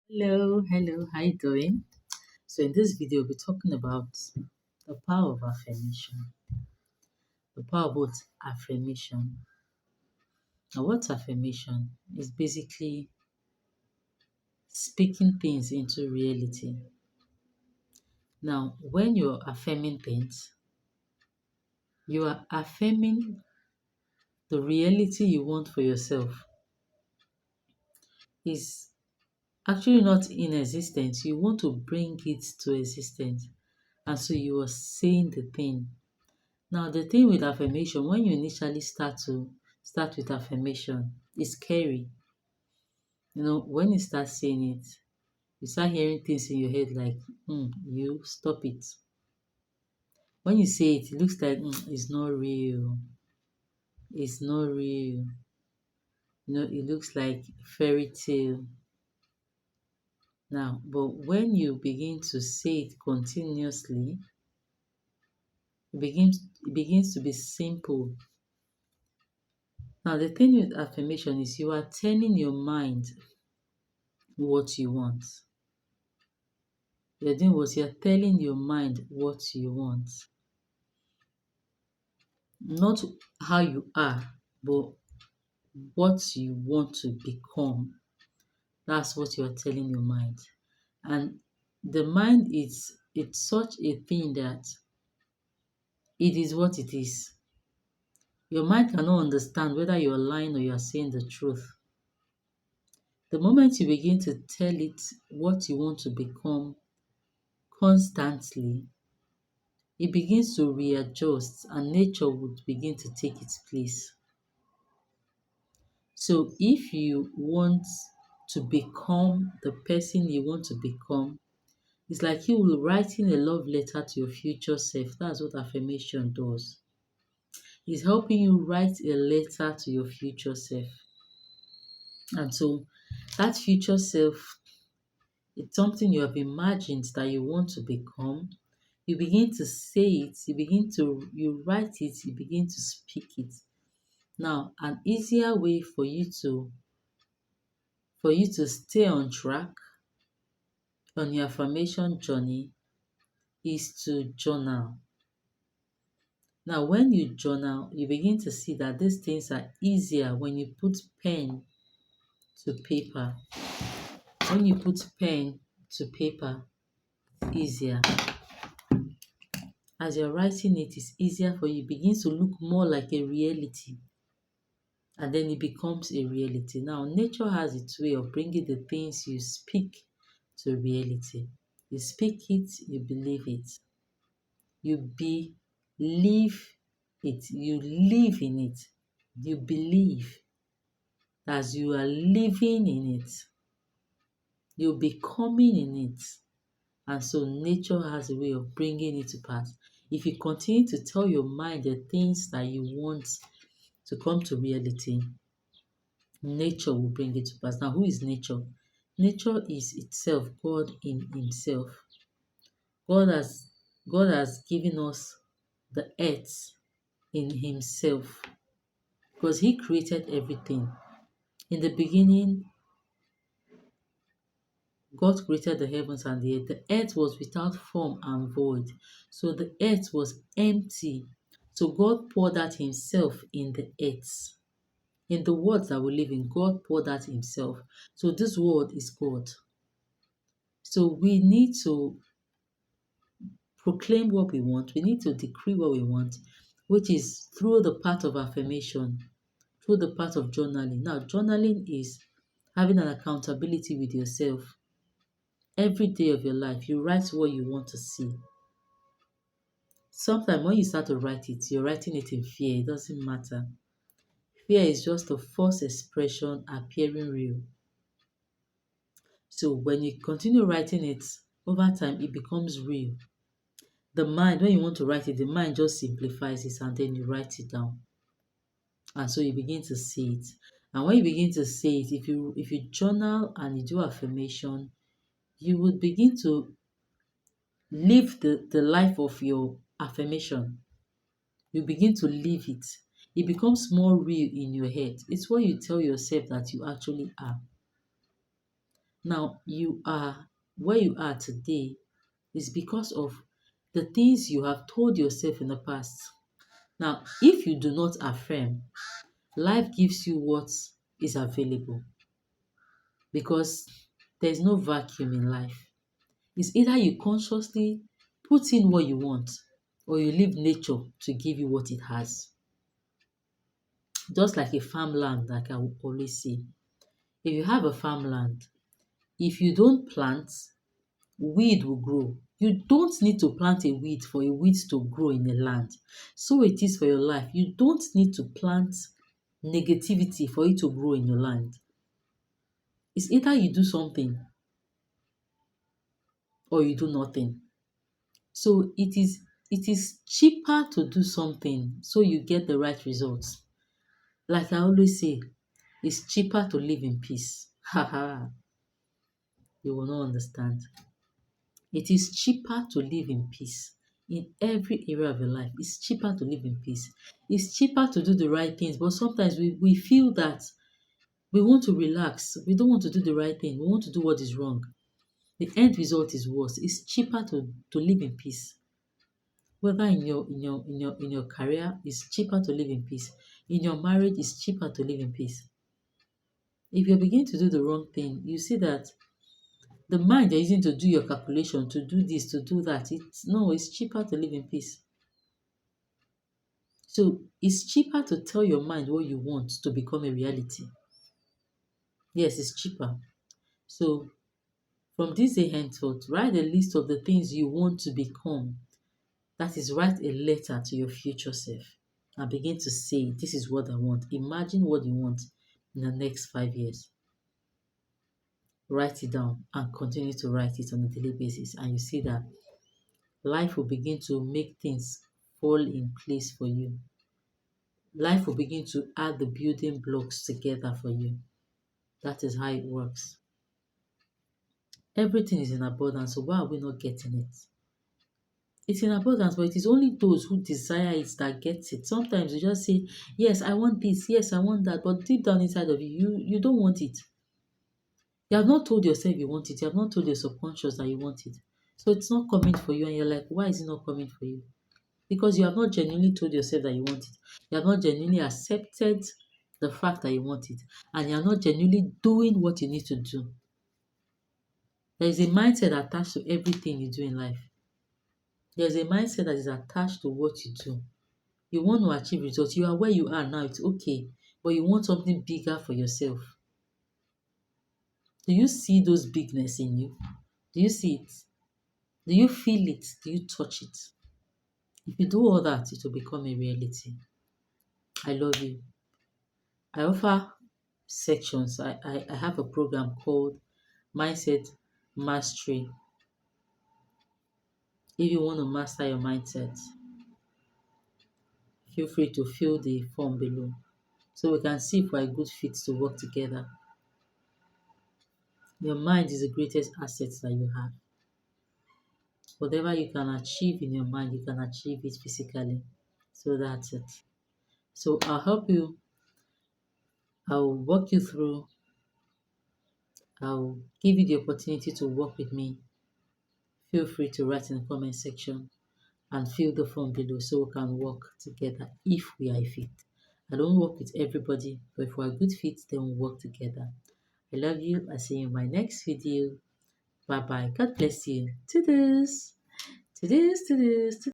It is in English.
Hello, how you doing? So in this video, we'll be talking about the power of affirmation. The power of what? Affirmation. Now, what's affirmation? It's basically speaking things into reality. Now, when you're affirming things, you are affirming the reality you want for yourself. Is actually not in existence. You want to bring it to existence. And so you are saying the thing. Now, the thing with affirmation, when you initially start with affirmation, it's scary. When you start saying it, you start hearing things in your head like, you stop it. When you say it, it looks like it's not real. It's not real. It looks like fairy tale. Now, but when you begin to say it continuously, it begins to be simple. Now, the thing with affirmation is you are telling your mind what you want. You're doing what you're telling your mind what you want. Not how you are, but what you want to become. That's what you're telling your mind. And the mind is it's such a thing that it is what it is. Your mind cannot understand whether you're lying or you're saying the truth. The moment you begin to tell it what you want to become constantly, it begins to readjust and nature would begin to take its place. So if you want to become the person you want to become, it's like you will writing a love letter to your future self. That's what affirmation does. It's helping you write a letter to your future self. And so that future self, it's something you have imagined that you want to become. You begin to say it, you write it, you begin to speak it. Now, an easier way for you to stay on track on your affirmation journey is to journal. Now, when you journal, you begin to see that these things are easier when you put pen to paper. When you put pen to paper, easier. As you're writing it, it's easier for you. It begins to look more like a reality. And then it becomes a reality. Now, nature has its way of bringing the things you speak to reality. You speak it, you believe it. You believe it. You live in it. You believe as you are living in it. You're becoming in it. And so nature has a way of bringing it to pass. If you continue to tell your mind the things that you want to come to reality, nature will bring it to pass. Now, who is nature? Nature is itself God in Himself. God has God has given us the earth in Himself because He created everything. In the beginning, God created the heavens and the earth. The earth was without form and void. So the earth was empty. So God poured out Himself in the earth. In the world that we live in, God poured out Himself. So this world is God. So we need to proclaim what we want. We need to decree what we want, which is through the path of affirmation, through the path of journaling. Now, journaling is having an accountability with yourself. Every day of your life, you write what you want to see. Sometimes when you start to write it, you're writing it in fear. It doesn't matter. Fear is just a false expression appearing real. So when you continue writing it, over time, it becomes real. The mind, when you want to write it, the mind just simplifies it and then you write it down. And so you begin to see it. And when you begin to see it, if you journal and you do affirmation, you would begin to live the life of your affirmation. You begin to live it. It becomes more real in your head. It's what you tell yourself that you actually are. Now, you are where you are today is because of the things you have told yourself in the past. Now, if you do not affirm, life gives you what is available because there's no vacuum in life. It's either you consciously put in what you want or you leave nature to give you what it has. Just like a farmland, like I will always say. If you have a farmland, if you don't plant, weed will grow. You don't need to plant a weed for a weed to grow in a land. So it is for your life. You don't need to plant negativity for it to grow in your land. It's either you do something or you do nothing. So it is cheaper to do something so you get the right results. Like I always say, it's cheaper to live in peace. Haha, you will not understand. It is cheaper to live in peace in every area of your life. It's cheaper to live in peace. It's cheaper to do the right things, but sometimes we feel that we want to relax. We don't want to do the right thing. We want to do what is wrong. The end result is worse. It's cheaper to live in peace. Whether in your career, it's cheaper to live in peace. In your marriage, it's cheaper to live in peace. If you begin to do the wrong thing, you see that the mind you're using to do your calculation, to do this, to do that, it's cheaper to live in peace. So it's cheaper to tell your mind what you want to become a reality. Yes, it's cheaper. So from this day henceforth, write a list of the things you want to become. That is, write a letter to your future self and begin to say, this is what I want. Imagine what you want in the next 5 years. Write it down and continue to write it on a daily basis. And you see that life will begin to make things fall in place for you. Life will begin to add the building blocks together for you. That is how it works. Everything is in abundance, so why are we not getting it? It's in abundance, but it is only those who desire it that gets it. Sometimes you just say, yes, I want this, yes, I want that, but deep down inside of you, you don't want it. You have not told yourself you want it, you have not told your subconscious that you want it. So it's not coming for you, and you're like, why is it not coming for you? Because you have not genuinely told yourself that you want it. You have not genuinely accepted the fact that you want it. And you are not genuinely doing what you need to do. There is a mindset attached to everything you do in life. There's a mindset that is attached to what you do. You want to achieve results. You are where you are now, it's okay. But you want something bigger for yourself. Do you see those bigness in you? Do you see it? Do you feel it? Do you touch it? If you do all that, it will become a reality. I love you. I offer sections. I have a program called Mindset Mastery. If you want to master your mindset, feel free to fill the form below so we can see if we're a good fit to work together. Your mind is the greatest asset that you have. Whatever you can achieve in your mind, you can achieve it physically. So that's it. So I'll help you. I'll walk you through. I'll give you the opportunity to work with me. Feel free to write in the comment section and fill the form below so we can work together if we are a fit. I don't work with everybody, but if we're a good fit, then we'll work together. I love you. I'll see you in my next video. Bye bye. God bless you. To this.